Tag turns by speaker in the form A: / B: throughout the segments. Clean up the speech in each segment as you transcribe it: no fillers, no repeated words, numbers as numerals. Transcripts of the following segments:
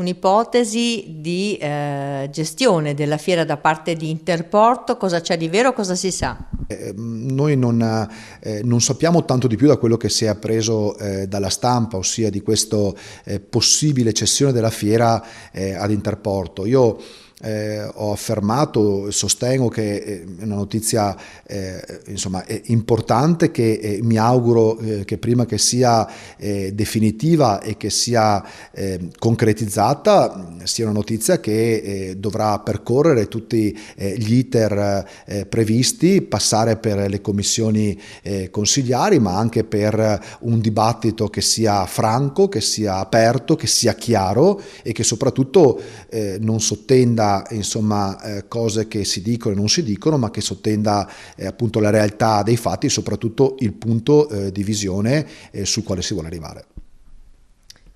A: un'ipotesi di gestione della fiera da parte di Interporto. Cosa c'è di vero, cosa si sa?
B: Noi non sappiamo tanto di più da quello che si è appreso dalla stampa, ossia di questa possibile cessione della fiera ad Interporto. Io ho affermato e sostengo che è una notizia insomma, importante, che mi auguro che prima che sia definitiva e che sia concretizzata sia una notizia che dovrà percorrere tutti gli iter previsti, passare per le commissioni consigliari, ma anche per un dibattito che sia franco, che sia aperto, che sia chiaro e che soprattutto non sottenda insomma cose che si dicono e non si dicono, ma che sottenda appunto la realtà dei fatti e soprattutto il punto di visione sul quale si vuole arrivare.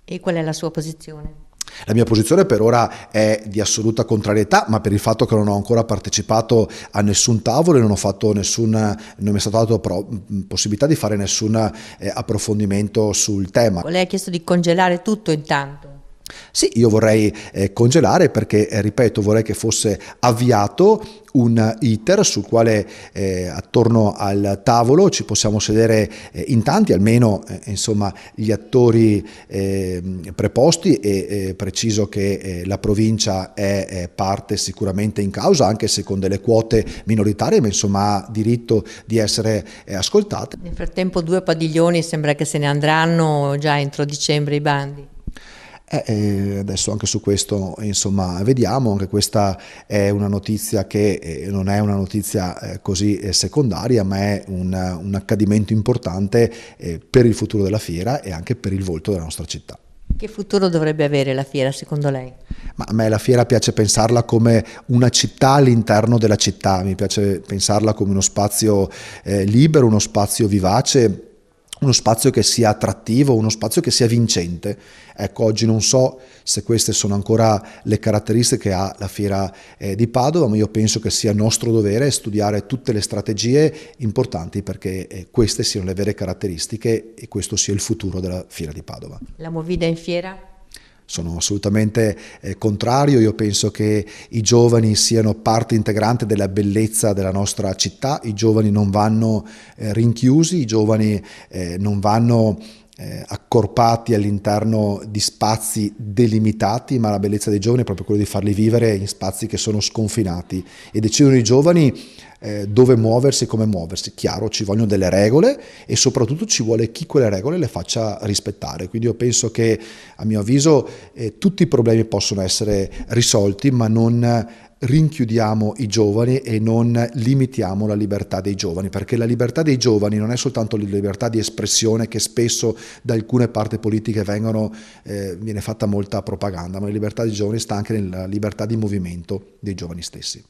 A: E qual è la sua posizione?
B: La mia posizione per ora è di assoluta contrarietà, ma per il fatto che non ho ancora partecipato a nessun tavolo e non mi è stata data possibilità di fare nessun approfondimento sul tema.
A: Lei ha chiesto di congelare tutto intanto?
B: Sì, io vorrei congelare perché, ripeto, vorrei che fosse avviato un iter sul quale attorno al tavolo ci possiamo sedere in tanti, almeno insomma gli attori preposti, e preciso che la provincia è parte sicuramente in causa, anche se con delle quote minoritarie, ma insomma ha diritto di essere ascoltata.
A: Nel frattempo 2 padiglioni sembra che se ne andranno già entro dicembre i bandi.
B: Adesso anche su questo insomma vediamo, anche questa è una notizia che non è una notizia così secondaria, ma è un accadimento importante per il futuro della fiera e anche per il volto della nostra città.
A: Che futuro dovrebbe avere la fiera secondo lei?
B: Ma a me la fiera piace pensarla come una città all'interno della città, mi piace pensarla come uno spazio libero, uno spazio vivace, uno spazio che sia attrattivo, uno spazio che sia vincente. Ecco, oggi non so se queste sono ancora le caratteristiche che ha la fiera di Padova, ma io penso che sia nostro dovere studiare tutte le strategie importanti perché queste siano le vere caratteristiche e questo sia il futuro della fiera di Padova.
A: La movida in fiera?
B: Sono assolutamente contrario, io penso che i giovani siano parte integrante della bellezza della nostra città, i giovani non vanno rinchiusi, i giovani non vanno accorpati all'interno di spazi delimitati, ma la bellezza dei giovani è proprio quella di farli vivere in spazi che sono sconfinati e decidono i giovani dove muoversi e come muoversi. Chiaro, ci vogliono delle regole e soprattutto ci vuole chi quelle regole le faccia rispettare, quindi io penso che a mio avviso tutti i problemi possono essere risolti, ma non rinchiudiamo i giovani e non limitiamo la libertà dei giovani, perché la libertà dei giovani non è soltanto la libertà di espressione che spesso da alcune parti politiche viene fatta molta propaganda, ma la libertà dei giovani sta anche nella libertà di movimento dei giovani stessi.